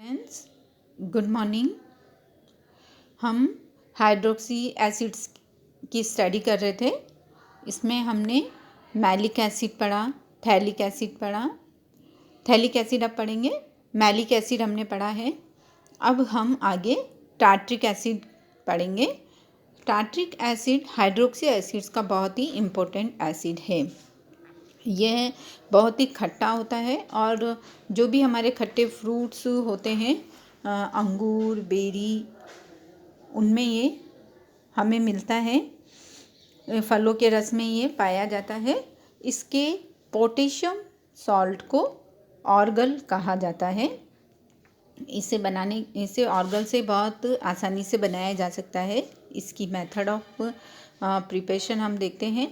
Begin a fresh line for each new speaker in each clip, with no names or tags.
Friends, good morning. हम hydroxy acids की study कर रहे थे। इसमें हमने मैलिक एसिड पढ़ा, थैलिक एसिड पढ़ा। थैलिक एसिड अब पढ़ेंगे, मैलिक एसिड हमने पढ़ा है। अब हम आगे टार्ट्रिक एसिड पढ़ेंगे। टार्ट्रिक एसिड हाइड्रोक्सी एसिड्स का बहुत ही इम्पोर्टेंट एसिड है। यह बहुत ही खट्टा होता है और जो भी हमारे खट्टे फ्रूट्स होते हैं, अंगूर, बेरी, उनमें ये हमें मिलता है। फलों के रस में ये पाया जाता है। इसके पोटेशियम सॉल्ट को ऑर्गल कहा जाता है। इसे ऑर्गल से बहुत आसानी से बनाया जा सकता है। इसकी मेथड ऑफ प्रिपरेशन हम देखते हैं।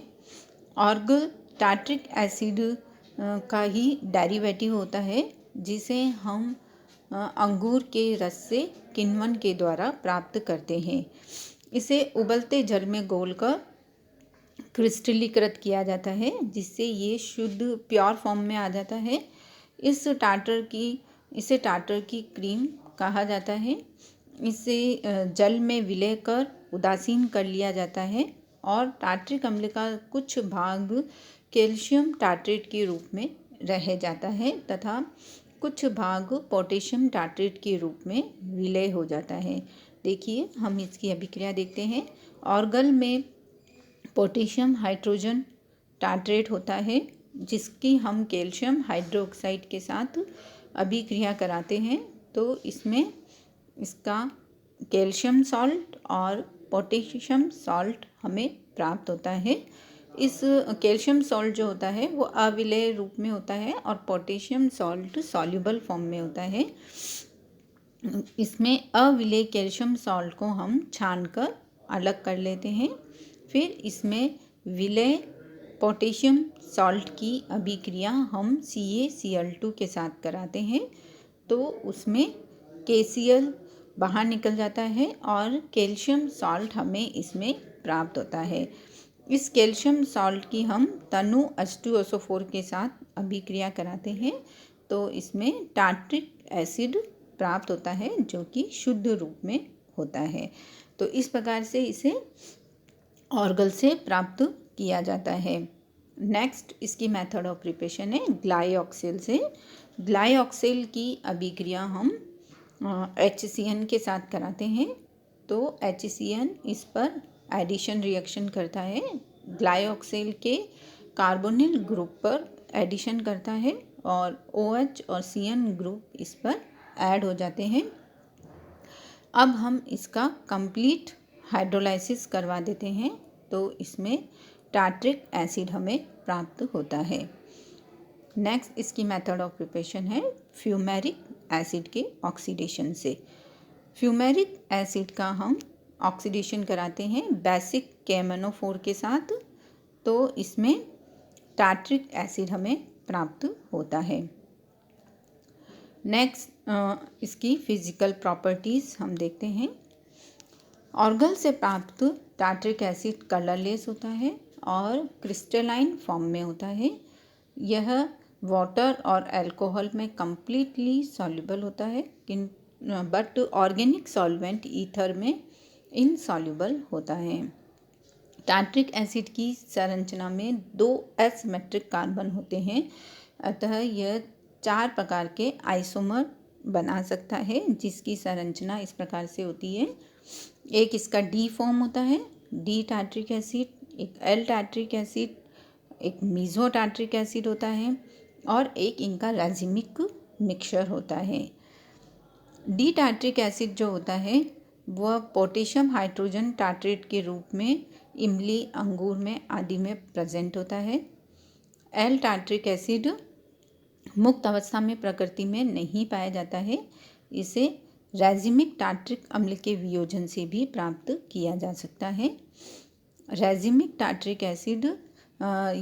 ऑर्गल टार्ट्रिक एसिड का ही डेरिवेटिव होता है, जिसे हम अंगूर के रस से किण्वन के द्वारा प्राप्त करते हैं। इसे उबलते जल में घोलकर क्रिस्टलीकृत किया जाता है, जिससे ये शुद्ध प्योर फॉर्म में आ जाता है। इसे टार्टर की क्रीम कहा जाता है। इसे जल में विलय कर उदासीन कर लिया जाता है और टार्ट्रिक अम्ल का कुछ भाग कैल्शियम टार्ट्रेट के रूप में रह जाता है तथा कुछ भाग पोटेशियम टार्ट्रेट के रूप में विलय हो जाता है। देखिए, हम इसकी अभिक्रिया देखते हैं। ऑर्गल में पोटेशियम हाइड्रोजन टार्ट्रेट होता है, जिसकी हम कैल्शियम हाइड्रोक्साइड के साथ अभिक्रिया कराते हैं, तो इसमें इसका कैल्शियम सॉल्ट और पोटेशियम सॉल्ट हमें प्राप्त होता है। इस कैल्शियम सॉल्ट जो होता है वो अविलेय रूप में होता है और पोटेशियम सॉल्ट सॉल्युबल फॉर्म में होता है। इसमें अविलेय कैल्शियम सॉल्ट को हम छानकर अलग कर लेते हैं। फिर इसमें विलेय पोटेशियम सॉल्ट की अभिक्रिया हम CaCl2 के साथ कराते हैं, तो उसमें KCl बाहर निकल जाता है और कैल्शियम सॉल्ट हमें इसमें प्राप्त होता है। इस कैल्शियम सॉल्ट की हम तनु H2SO4 के साथ अभिक्रिया कराते हैं, तो इसमें टार्ट्रिक एसिड प्राप्त होता है, जो कि शुद्ध रूप में होता है। तो इस प्रकार से इसे ऑर्गल से प्राप्त किया जाता है। नेक्स्ट इसकी मेथड ऑफ प्रिपरेशन है ग्लाइऑक्सेल से। ग्लाइऑक्सेल की अभिक्रिया हम HCN के साथ कराते हैं, तो HCN इस पर एडिशन रिएक्शन करता है, ग्लाइऑक्सेल के कार्बोनिल ग्रुप पर एडिशन करता है और OH और CN ग्रुप इस पर ऐड हो जाते हैं। अब हम इसका कंप्लीट हाइड्रोलाइसिस करवा देते हैं, तो इसमें टार्ट्रिक एसिड हमें प्राप्त होता है। नेक्स्ट इसकी मेथड ऑफ प्रिपरेशन है फ्यूमेरिक एसिड के ऑक्सीडेशन से। फ्यूमेरिक एसिड का हम ऑक्सीडेशन कराते हैं बेसिक KMnO4 के साथ, तो इसमें टार्ट्रिक एसिड हमें प्राप्त होता है। नेक्स्ट इसकी फिजिकल प्रॉपर्टीज़ हम देखते हैं। ऑर्गल से प्राप्त टार्ट्रिक एसिड कलरलेस होता है और क्रिस्टलाइन फॉर्म में होता है। यह वाटर और अल्कोहल में कम्प्लीटली सॉल्युबल होता है, बट ऑर्गेनिक सॉल्वेंट ईथर में इनसॉल्युबल होता है। टार्ट्रिक एसिड की संरचना में 2 एसिमेट्रिक कार्बन होते हैं, अतः यह 4 प्रकार के आइसोमर बना सकता है, जिसकी संरचना इस प्रकार से होती है। एक इसका D फॉर्म होता है, D टार्ट्रिक एसिड, एक L टार्ट्रिक एसिड, एक मीज़ो टार्ट्रिक एसिड होता है और एक इनका रेजिमिक मिक्सचर होता है। D टार्ट्रिक एसिड जो होता है वह पोटेशियम हाइड्रोजन टार्ट्रेट के रूप में इमली, अंगूर में आदि में प्रेजेंट होता है। L टार्ट्रिक एसिड मुक्त अवस्था में प्रकृति में नहीं पाया जाता है। इसे रेजिमिक टार्ट्रिक अम्ल के वियोजन से भी प्राप्त किया जा सकता है। रेजिमिक टार्ट्रिक एसिड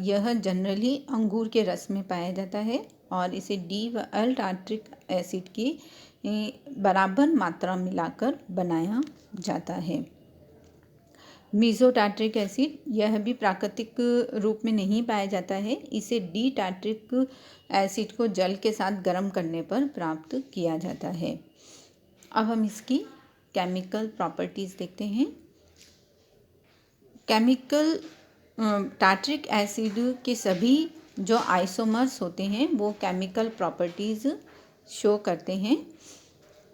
यह जनरली अंगूर के रस में पाया जाता है और इसे D व L टार्ट्रिक एसिड की बराबर मात्रा मिलाकर बनाया जाता है। मीसो टार्ट्रिक एसिड यह भी प्राकृतिक रूप में नहीं पाया जाता है। इसे डी टार्ट्रिक एसिड को जल के साथ गर्म करने पर प्राप्त किया जाता है। अब हम इसकी केमिकल प्रॉपर्टीज़ देखते हैं। केमिकल टार्ट्रिक एसिड के सभी जो आइसोमर्स होते हैं वो केमिकल प्रॉपर्टीज़ शो करते हैं।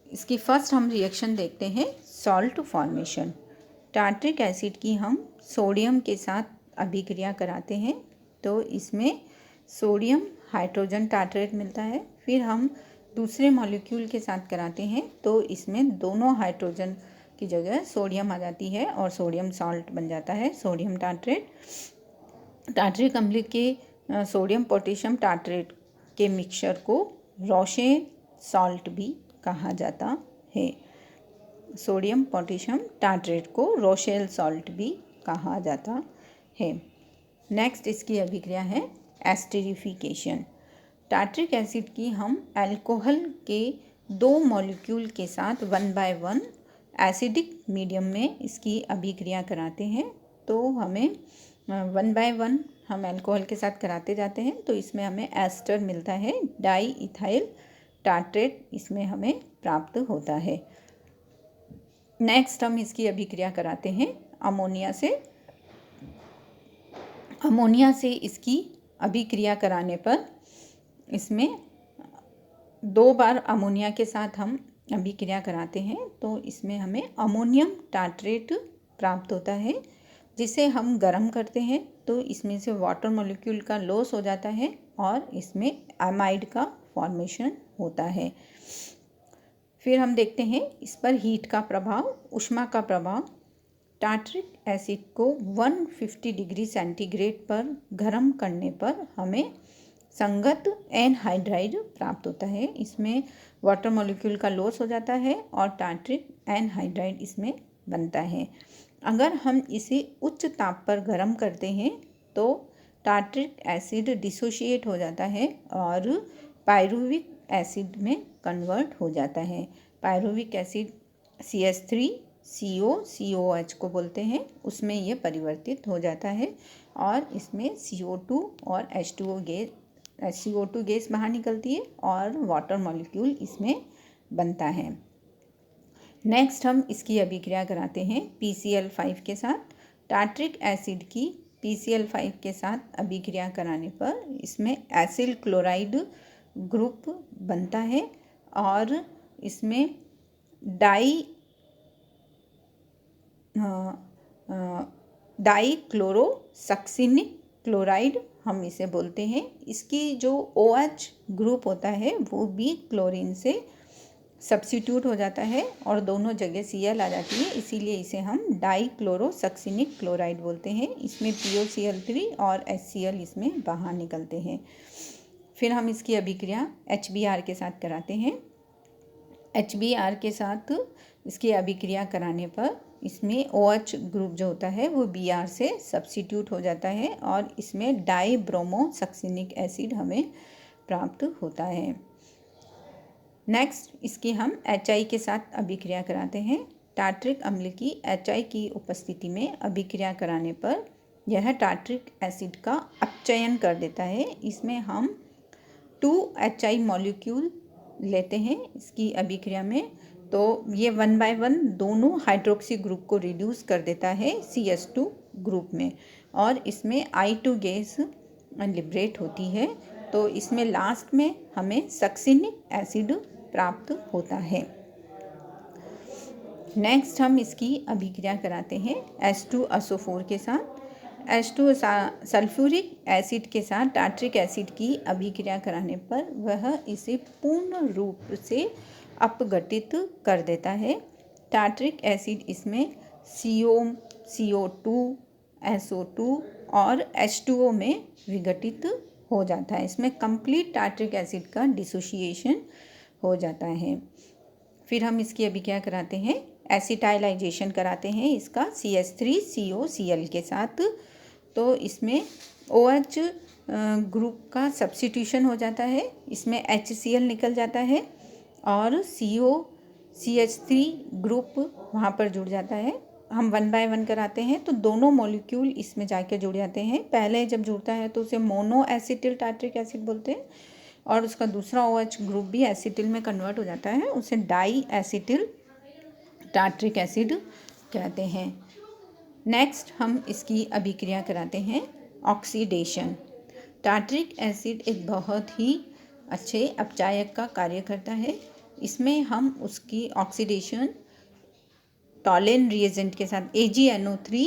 इसकी फर्स्ट हम रिएक्शन देखते हैं, सॉल्ट फॉर्मेशन। टार्ट्रिक एसिड की हम सोडियम के साथ अभिक्रिया कराते हैं तो इसमें सोडियम हाइड्रोजन टार्ट्रेट मिलता है। फिर हम दूसरे मॉलिक्यूल के साथ कराते हैं तो इसमें दोनों हाइड्रोजन की जगह सोडियम आ जाती है और सोडियम सॉल्ट बन जाता है, सोडियम टार्ट्रेट। टार्ट्रिक अम्ल के सोडियम पोटेशियम टार्ट्रेट के मिक्सचर को रोशेल सॉल्ट भी कहा जाता है। सोडियम पोटेशियम टार्ट्रेट को रोशेल सॉल्ट भी कहा जाता है। नेक्स्ट इसकी अभिक्रिया है एस्टेरिफिकेशन। टार्ट्रिक एसिड की हम अल्कोहल के 2 मॉलिक्यूल के साथ 1 बाय 1 एसिडिक मीडियम में इसकी अभिक्रिया कराते हैं तो हमें 1 बाय 1 हम अल्कोहल के साथ कराते जाते हैं तो इसमें हमें एस्टर मिलता है, डाई इथाइल टार्ट्रेट इसमें हमें प्राप्त होता है। नेक्स्ट हम इसकी अभिक्रिया कराते हैं अमोनिया से। अमोनिया से इसकी अभिक्रिया कराने पर इसमें 2 बार अमोनिया के साथ हम अभिक्रिया कराते हैं तो इसमें हमें अमोनियम टार्ट्रेट प्राप्त होता है, जिसे हम गर्म करते हैं तो इसमें से वाटर मॉलिक्यूल का लॉस हो जाता है और इसमें एमाइड का फॉर्मेशन होता है। फिर हम देखते हैं इस पर हीट का प्रभाव, ऊष्मा का प्रभाव। टार्ट्रिक एसिड को 150 डिग्री सेंटीग्रेड पर गर्म करने पर हमें संगत एनहाइड्राइड प्राप्त होता है। इसमें वाटर मॉलिक्यूल का लॉस हो जाता है और टार्ट्रिक एनहाइड्राइड इसमें बनता है। अगर हम इसे उच्च ताप पर गर्म करते हैं तो टार्ट्रिक एसिड डिसोशिएट हो जाता है और पायरुविक एसिड में कन्वर्ट हो जाता है। पायरुविक एसिड CH3COCOH को बोलते हैं, उसमें ये परिवर्तित हो जाता है और इसमें CO2 और CO2 गैस बाहर निकलती है और वाटर मॉलिक्यूल इसमें बनता है। नेक्स्ट हम इसकी अभिक्रिया कराते हैं PCl5 के साथ। टार्ट्रिक एसिड की PCl5 के साथ अभिक्रिया कराने पर इसमें एसिल क्लोराइड ग्रुप बनता है और इसमें डाइक्लोरोसक्सिनिक क्लोराइड हम इसे बोलते हैं। इसकी जो OH ग्रुप होता है वो भी क्लोरीन से सब्स्टिट्यूट हो जाता है और दोनों जगह Cl आ जाती है, इसीलिए इसे हम डाइक्लोरोसक्सिनिक क्लोराइड बोलते हैं। इसमें POCl3 और HCl इसमें बाहर निकलते हैं। फिर हम इसकी अभिक्रिया HBr के साथ कराते हैं। HBr के साथ इसकी अभिक्रिया कराने पर इसमें OH ग्रुप जो होता है वो Br से सब्स्टिट्यूट हो जाता है और इसमें डाइब्रोमोसक्सिनिक एसिड हमें प्राप्त होता है। नेक्स्ट इसकी हम HI के साथ अभिक्रिया कराते हैं। टार्ट्रिक अम्ल की HI की उपस्थिति में अभिक्रिया कराने पर यह टार्ट्रिक एसिड का अपचयन कर देता है। इसमें हम 2HI मॉलिक्यूल लेते हैं इसकी अभिक्रिया में तो ये 1 बाय 1 दोनों हाइड्रोक्सी ग्रुप को रिड्यूस कर देता है CH2 ग्रुप में और इसमें I2 गैस लिबरेट होती है तो इसमें लास्ट में हमें सक्सिनिक एसिड प्राप्त होता है। नेक्स्ट हम इसकी अभिक्रिया कराते हैं H2SO4 के साथ। H2 सल्फ्यूरिक एसिड के साथ टार्ट्रिक एसिड की अभिक्रिया कराने पर वह इसे पूर्ण रूप से अपघटित कर देता है। टार्ट्रिक एसिड इसमें CO2, SO2 और H2O में विघटित हो जाता है। इसमें कंप्लीट टार्ट्रिक एसिड का डिसोसिएशन हो जाता है। फिर हम इसकी अभिक्रिया कराते हैं, एसिटाइलाइजेशन कराते हैं इसका CH3COCl के साथ तो इसमें OH ग्रुप का सब्स्टिट्यूशन हो जाता है। इसमें HCl निकल जाता है और CH3 ग्रुप वहाँ पर जुड़ जाता है हम 1 बाय 1 कराते हैं तो दोनों मॉलिक्यूल इसमें जाके जुड़ जाते हैं। पहले जब जुड़ता है तो उसे मोनो एसिटिल टार्ट्रिक एसिड बोलते हैं और उसका दूसरा OH ग्रुप भी एसिटिल में कन्वर्ट हो जाता है, उसे डाई एसिटिल टार्ट्रिक एसिड कहते हैं। नेक्स्ट हम इसकी अभिक्रिया कराते हैं ऑक्सीडेशन। टार्ट्रिक एसिड एक बहुत ही अच्छे अपचायक का कार्य करता है। इसमें हम उसकी ऑक्सीडेशन टॉलेन रिएजेंट के साथ AgNO3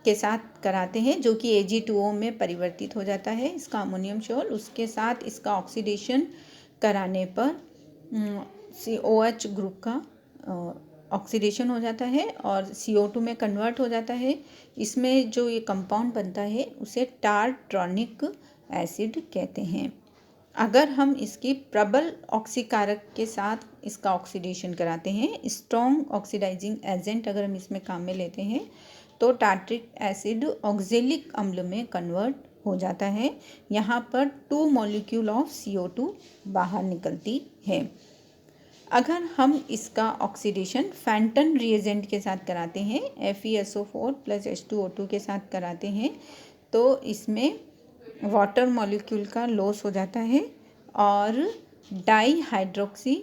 के साथ कराते हैं, जो कि Ag2O में परिवर्तित हो जाता है इसका अमोनियम शॉल। उसके साथ इसका ऑक्सीडेशन कराने पर OH ग्रुप का ऑक्सीडेशन हो जाता है और CO2 में कन्वर्ट हो जाता है। इसमें जो ये कंपाउंड बनता है उसे टार्ट्रॉनिक एसिड कहते हैं। अगर हम इसकी प्रबल ऑक्सीकारक के साथ इसका ऑक्सीडेशन कराते हैं, स्ट्रॉन्ग ऑक्सीडाइजिंग एजेंट अगर हम इसमें काम में लेते हैं, तो टार्ट्रिक एसिड ऑक्जेलिक अम्ल में कन्वर्ट हो जाता है। यहाँ पर 2 मॉलिक्यूल ऑफ CO2 बाहर निकलती है। अगर हम इसका ऑक्सीडेशन फैंटन रिएजेंट के साथ कराते हैं, FeSO4 + H2O2 के साथ कराते हैं, तो इसमें वाटर मॉलिक्यूल का लॉस हो जाता है और डाईहाइड्रोक्सी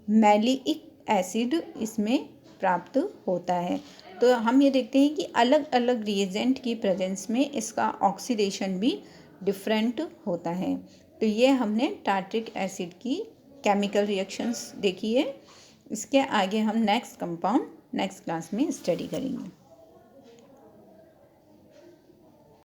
मैलिइक एसिड इसमें प्राप्त होता है। तो हम ये देखते हैं कि अलग अलग रिएजेंट की प्रेजेंस में इसका ऑक्सीडेशन भी डिफरेंट होता है। तो ये हमने टार्ट्रिक एसिड की केमिकल रिएक्शंस देखी है। इसके आगे हम नेक्स्ट कंपाउंड नेक्स्ट क्लास में स्टडी करेंगे।